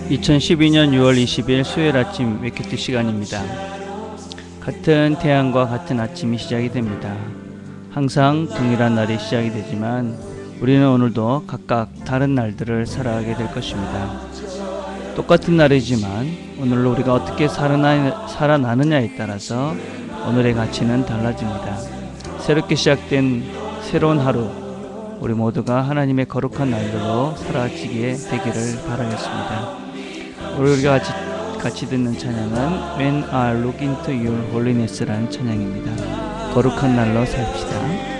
2012년 6월 20일 수요일 아침 웨이큐티 시간입니다. 같은 태양과 같은 아침이 시작이 됩니다. 항상 동일한 날이 시작이 되지만 우리는 오늘도 각각 다른 날들을 살아가게 될 것입니다. 똑같은 날이지만 오늘로 우리가 어떻게 살아나느냐에 따라서 오늘의 가치는 달라집니다. 새롭게 시작된 새로운 하루, 우리 모두가 하나님의 거룩한 날들로 살아지게 되기를 바라겠습니다. 우리가 같이 듣는 찬양은 When I Look Into Your Holiness라는 찬양입니다. 거룩한 날로 삽시다.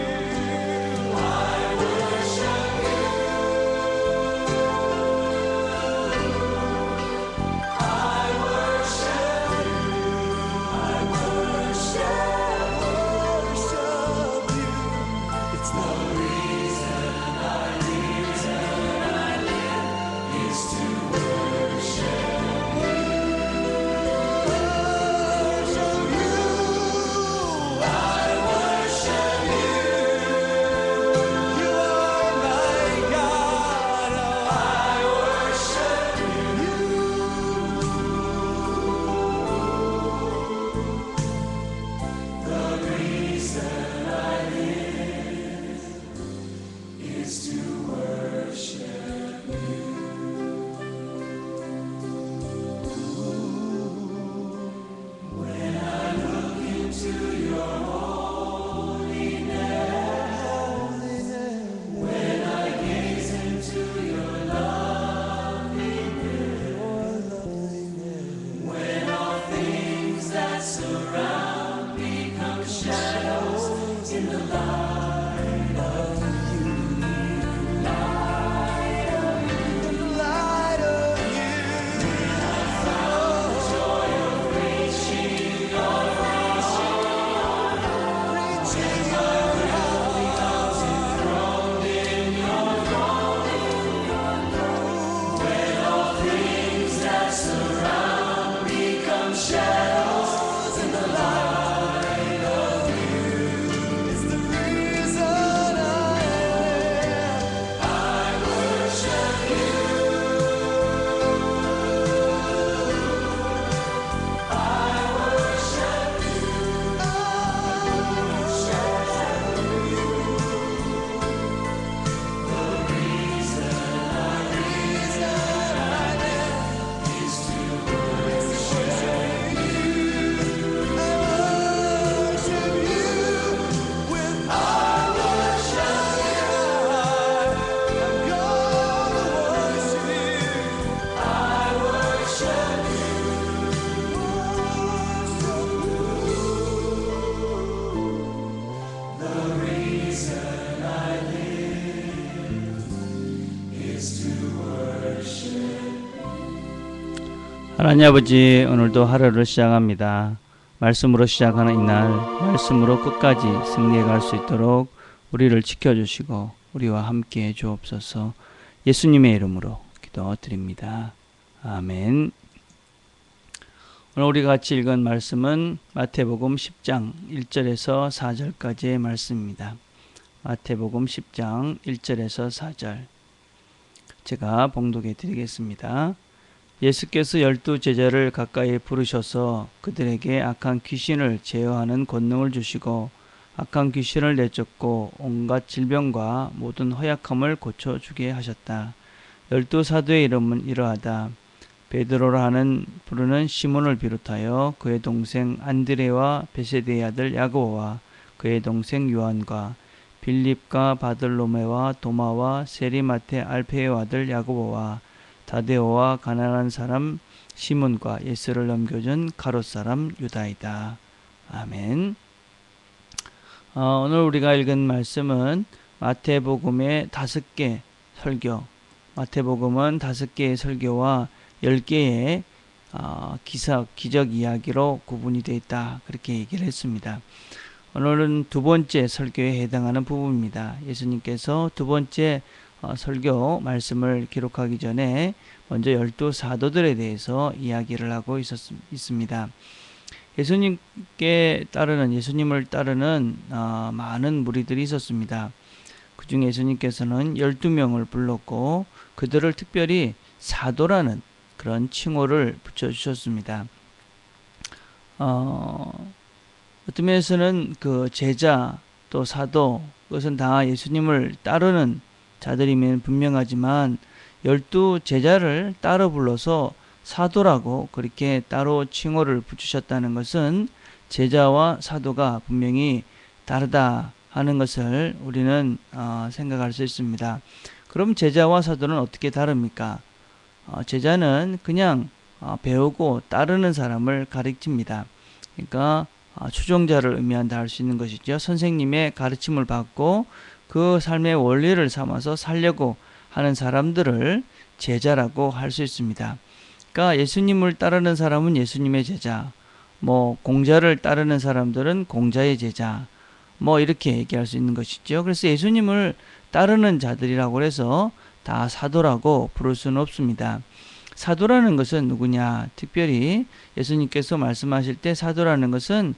하나님 아버지, 오늘도 하루를 시작합니다. 말씀으로 시작하는 이날, 말씀으로 끝까지 승리해 갈 수 있도록 우리를 지켜주시고 우리와 함께해 주옵소서. 예수님의 이름으로 기도드립니다. 아멘. 오늘 우리가 같이 읽은 말씀은 마태복음 10장 1절에서 4절까지의 말씀입니다. 마태복음 10장 1절에서 4절 제가 봉독해 드리겠습니다. 예수께서 12 제자를 가까이 부르셔서 그들에게 악한 귀신을 제어하는 권능을 주시고 악한 귀신을 내쫓고 온갖 질병과 모든 허약함을 고쳐주게 하셨다. 12 사도의 이름은 이러하다. 베드로라 부르는 시몬을 비롯하여 그의 동생 안드레와 베세데의 아들 야고보와 그의 동생 요한과 빌립과 바들로메와 도마와 세리마테 알페의 아들 야고보와 다데오와 가난한 사람 시몬과 예수를 넘겨준 가롯 사람 유다이다. 아멘. 오늘 우리가 읽은 말씀은 마태복음의 5개 설교, 마태복음은 5개의 설교와 10개의 기적 이야기로 구분이 되어 있다. 그렇게 얘기를 했습니다. 오늘은 두 번째 설교에 해당하는 부분입니다. 예수님께서 두 번째 설교 말씀을 기록하기 전에 먼저 12 사도들에 대해서 이야기를 하고 있습니다. 예수님을 따르는 많은 무리들이 있었습니다. 그 중에 예수님께서는 12명을 불렀고 그들을 특별히 사도라는 그런 칭호를 붙여주셨습니다. 어떤 면에서는 그 제자 또 사도 그것은 다 예수님을 따르는 자들이면 분명하지만 12제자를 따로 불러서 사도라고 그렇게 따로 칭호를 붙이셨다는 것은 제자와 사도가 분명히 다르다 하는 것을 우리는 생각할 수 있습니다. 그럼 제자와 사도는 어떻게 다릅니까? 제자는 그냥 배우고 따르는 사람을 가르칩니다. 그러니까 추종자를 의미한다 할 수 있는 것이죠. 선생님의 가르침을 받고 그 삶의 원리를 삼아서 살려고 하는 사람들을 제자라고 할 수 있습니다. 그러니까 예수님을 따르는 사람은 예수님의 제자, 뭐 공자를 따르는 사람들은 공자의 제자, 뭐 이렇게 얘기할 수 있는 것이죠. 그래서 예수님을 따르는 자들이라고 해서 다 사도라고 부를 수는 없습니다. 사도라는 것은 누구냐? 특별히 예수님께서 말씀하실 때 사도라는 것은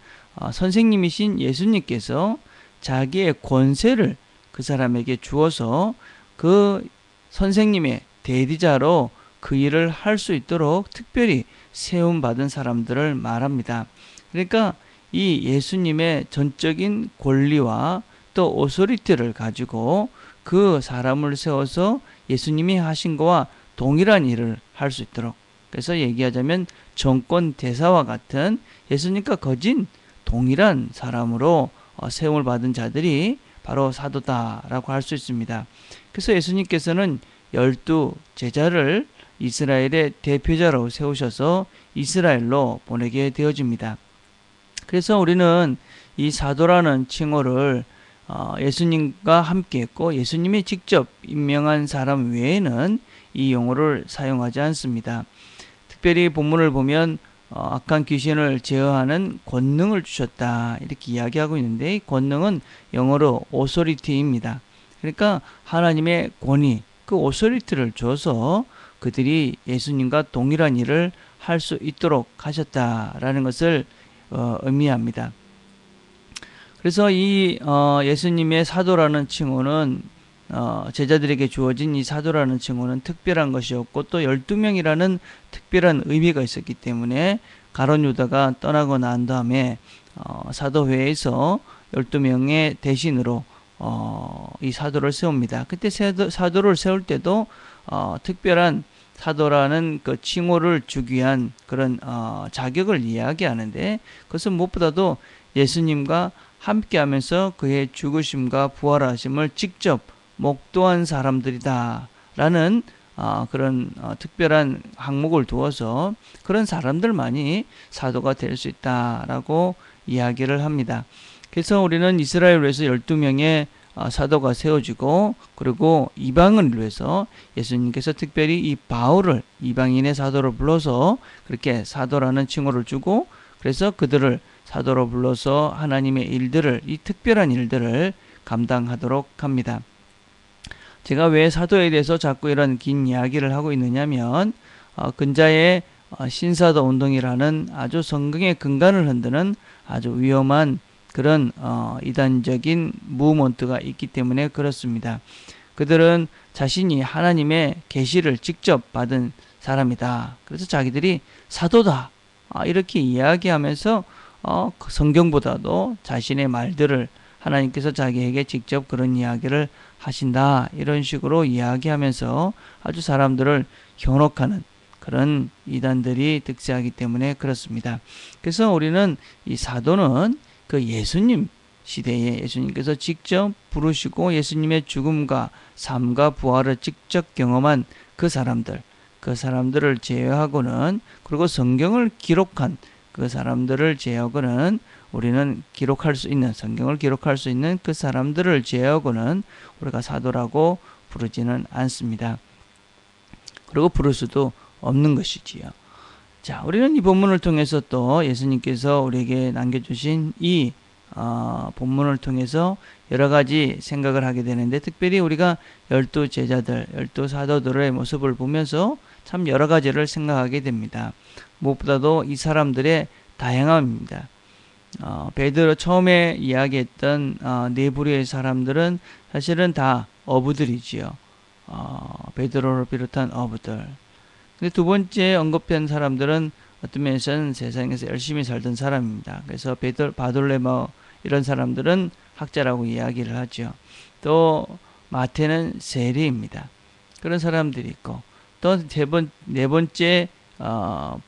선생님이신 예수님께서 자기의 권세를 그 사람에게 주어서 그 선생님의 대리자로 그 일을 할 수 있도록 특별히 세움받은 사람들을 말합니다. 그러니까 이 예수님의 전적인 권리와 또 오소리티를 가지고 그 사람을 세워서 예수님이 하신 거와 동일한 일을 할 수 있도록, 그래서 얘기하자면 정권 대사와 같은 예수님과 거진 동일한 사람으로 세움을 받은 자들이 바로 사도다라고 할 수 있습니다. 그래서 예수님께서는 12제자를 이스라엘의 대표자로 세우셔서 이스라엘로 보내게 되어집니다. 그래서 우리는 이 사도라는 칭호를 예수님과 함께 했고 예수님이 직접 임명한 사람 외에는 이 용어를 사용하지 않습니다. 특별히 본문을 보면 악한 귀신을 제어하는 권능을 주셨다 이렇게 이야기하고 있는데 이 권능은 영어로 authority입니다. 그러니까 하나님의 권위, 그 authority를 줘서 그들이 예수님과 동일한 일을 할 수 있도록 하셨다라는 것을 의미합니다. 그래서 이 예수님의 사도라는 칭호는 제자들에게 주어진 이 사도라는 칭호는 특별한 것이었고 또 12명이라는 특별한 의미가 있었기 때문에 가룟 유다가 떠나고 난 다음에 사도회에서 12명의 대신으로 이 사도를 세웁니다. 그때 사도를 세울 때도 특별한 사도라는 그 칭호를 주기 위한 그런 자격을 이야기하는데 그것은 무엇보다도 예수님과 함께하면서 그의 죽으심과 부활하심을 직접 목도한 사람들이다 라는 그런 특별한 항목을 두어서 그런 사람들만이 사도가 될 수 있다라고 이야기를 합니다. 그래서 우리는 이스라엘을 위해서 12명의 사도가 세워지고 그리고 이방을 위해서 예수님께서 특별히 이 바울을 이방인의 사도로 불러서 그렇게 사도라는 칭호를 주고 그래서 그들을 사도로 불러서 하나님의 일들을 이 특별한 일들을 감당하도록 합니다. 제가 왜 사도에 대해서 자꾸 이런 긴 이야기를 하고 있느냐면 근자의 신사도 운동이라는 아주 성경의 근간을 흔드는 아주 위험한 그런 이단적인 무브먼트가 있기 때문에 그렇습니다. 그들은 자신이 하나님의 계시를 직접 받은 사람이다. 그래서 자기들이 사도다. 이렇게 이야기하면서 성경보다도 자신의 말들을 하나님께서 자기에게 직접 그런 이야기를 하신다. 이런 식으로 이야기하면서 아주 사람들을 현혹하는 그런 이단들이 득세하기 때문에 그렇습니다. 그래서 우리는 이 사도는 그 예수님 시대에 예수님께서 직접 부르시고 예수님의 죽음과 삶과 부활을 직접 경험한 그 사람들을 제외하고는 그리고 성경을 기록한 그 사람들을 제외하고는 우리는 성경을 기록할 수 있는 그 사람들을 제외하고는 우리가 사도라고 부르지는 않습니다. 그리고 부를 수도 없는 것이지요. 자, 우리는 이 본문을 통해서 또 예수님께서 우리에게 남겨주신 이 본문을 통해서 여러 가지 생각을 하게 되는데 특별히 우리가 12제자들, 12사도들의 모습을 보면서 참 여러 가지를 생각하게 됩니다. 무엇보다도 이 사람들의 다양함입니다. 베드로 처음에 이야기했던 네 부류의 사람들은 사실은 다 어부들이지요. 베드로를 비롯한 어부들. 근데 두 번째 언급된 사람들은 어떤 면에서는 세상에서 열심히 살던 사람입니다. 그래서 바돌레마 이런 사람들은 학자라고 이야기를 하죠. 또 마태는 세리입니다. 그런 사람들이 있고, 또 네 번째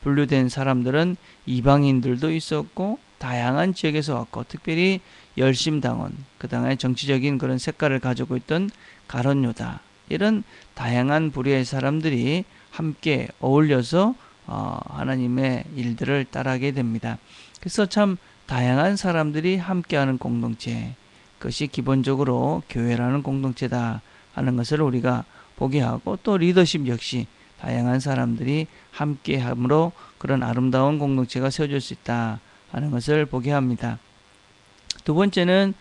분류된 사람들은 이방인들도 있었고 다양한 지역에서 왔고, 특별히 열심당원, 그 당의 정치적인 그런 색깔을 가지고 있던 가룟 유다, 이런 다양한 부류의 사람들이 함께 어울려서 하나님의 일들을 따라하게 됩니다. 그래서 참 다양한 사람들이 함께하는 공동체, 그것이 기본적으로 교회라는 공동체다 하는 것을 우리가 보게 하고, 또 리더십 역시 다양한 사람들이 함께함으로 그런 아름다운 공동체가 세워질 수 있다 하는 것을 보게 합니다. 두 번째는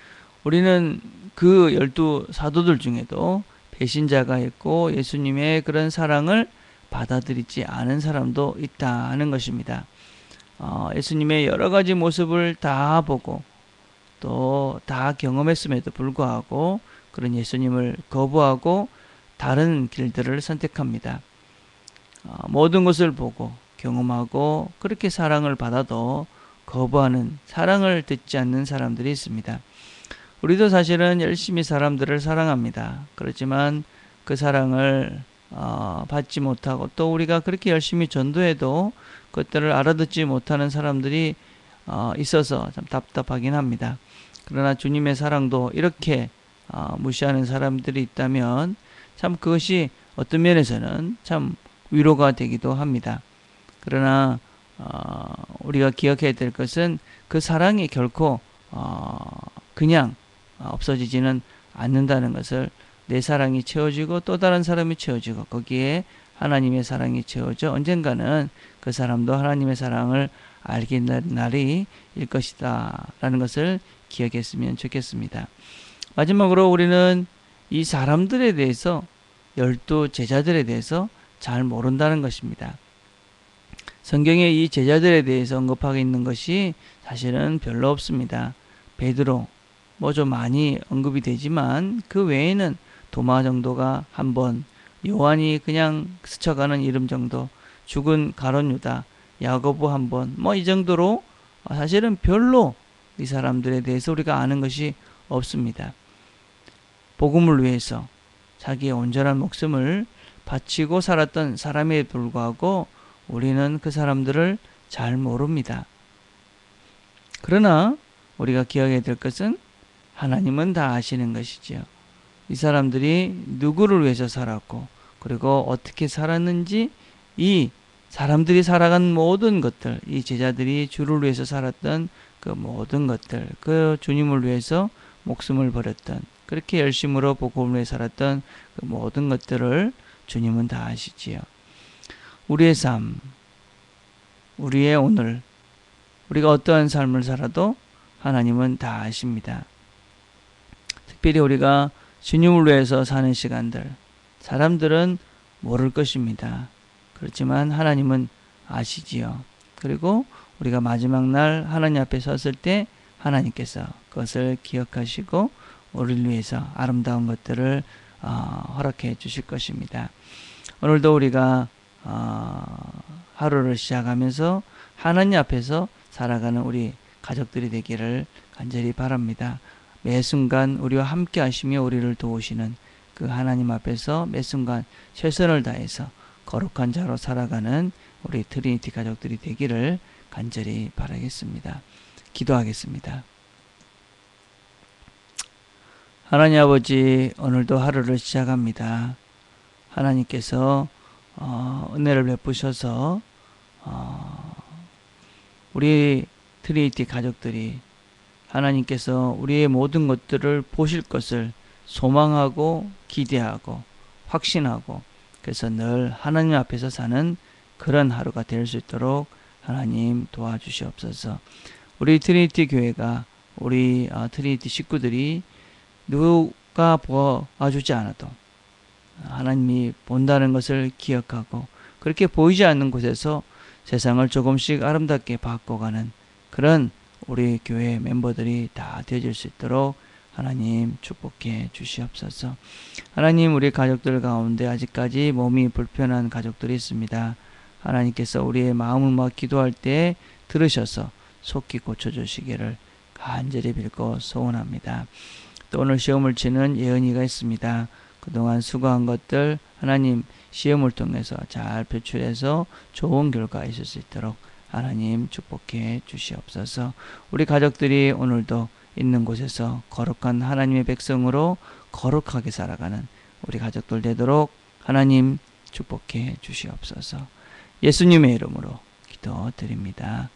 우리는 그 12 사도들 중에도 배신자가 있고 예수님의 그런 사랑을 받아들이지 않은 사람도 있다 하는 것입니다. 예수님의 여러 가지 모습을 다 보고 또 다 경험했음에도 불구하고 그런 예수님을 거부하고 다른 길들을 선택합니다. 모든 것을 보고 경험하고 그렇게 사랑을 받아도 거부하는, 사랑을 듣지 않는 사람들이 있습니다. 우리도 사실은 열심히 사람들을 사랑합니다. 그렇지만 그 사랑을 받지 못하고, 또 우리가 그렇게 열심히 전도해도 그것들을 알아듣지 못하는 사람들이 있어서 참 답답하긴 합니다. 그러나 주님의 사랑도 이렇게 무시하는 사람들이 있다면 참 그것이 어떤 면에서는 참 위로가 되기도 합니다. 그러나 우리가 기억해야 될 것은 그 사랑이 결코 그냥 없어지지는 않는다는 것을, 내 사랑이 채워지고 또 다른 사람이 채워지고 거기에 하나님의 사랑이 채워져 언젠가는 그 사람도 하나님의 사랑을 알게 된 날이 일 것이다 라는 것을 기억했으면 좋겠습니다. 마지막으로 우리는 이 사람들에 대해서, 12 제자들에 대해서 잘 모른다는 것입니다. 성경에 이 제자들에 대해서 언급하고 있는 것이 사실은 별로 없습니다. 베드로 뭐 좀 많이 언급이 되지만 그 외에는 도마 정도가 한 번, 요한이 그냥 스쳐가는 이름 정도, 죽은 가룟 유다, 야고보 한 번, 뭐 이 정도로 사실은 별로 이 사람들에 대해서 우리가 아는 것이 없습니다. 복음을 위해서 자기의 온전한 목숨을 바치고 살았던 사람에 불구하고 우리는 그 사람들을 잘 모릅니다. 그러나 우리가 기억해야 될 것은 하나님은 다 아시는 것이지요. 이 사람들이 누구를 위해서 살았고 그리고 어떻게 살았는지, 이 사람들이 살아간 모든 것들, 이 제자들이 주를 위해서 살았던 그 모든 것들, 그 주님을 위해서 목숨을 버렸던, 그렇게 열심으로 복음을 위해 살았던 그 모든 것들을 주님은 다 아시지요. 우리의 삶, 우리의 오늘, 우리가 어떠한 삶을 살아도 하나님은 다 아십니다. 특별히 우리가 주님을 위해서 사는 시간들, 사람들은 모를 것입니다. 그렇지만 하나님은 아시지요. 그리고 우리가 마지막 날 하나님 앞에 섰을 때 하나님께서 그것을 기억하시고 우리를 위해서 아름다운 것들을 허락해 주실 것입니다. 오늘도 우리가 하루를 시작하면서 하나님 앞에서 살아가는 우리 가족들이 되기를 간절히 바랍니다. 매 순간 우리와 함께 하시며 우리를 도우시는 그 하나님 앞에서 매 순간 최선을 다해서 거룩한 자로 살아가는 우리 트리니티 가족들이 되기를 간절히 바라겠습니다. 기도하겠습니다. 하나님 아버지, 오늘도 하루를 시작합니다. 하나님께서 은혜를 베푸셔서 우리 트리니티 가족들이 하나님께서 우리의 모든 것들을 보실 것을 소망하고 기대하고 확신하고, 그래서 늘 하나님 앞에서 사는 그런 하루가 될 수 있도록 하나님 도와주시옵소서. 우리 트리니티 교회가, 우리 트리니티 식구들이 누가 보아주지 않아도 하나님이 본다는 것을 기억하고 그렇게 보이지 않는 곳에서 세상을 조금씩 아름답게 바꿔가는 그런 우리 교회 멤버들이 다 되어질 수 있도록 하나님 축복해 주시옵소서. 하나님, 우리 가족들 가운데 아직까지 몸이 불편한 가족들이 있습니다. 하나님께서 우리의 마음을 모아 기도할 때 들으셔서 속히 고쳐주시기를 간절히 빌고 소원합니다. 또 오늘 시험을 치는 예은이가 있습니다. 그동안 수고한 것들 하나님 시험을 통해서 잘 표출해서 좋은 결과 있을 수 있도록 하나님 축복해 주시옵소서. 우리 가족들이 오늘도 있는 곳에서 거룩한 하나님의 백성으로 거룩하게 살아가는 우리 가족들 되도록 하나님 축복해 주시옵소서. 예수님의 이름으로 기도드립니다.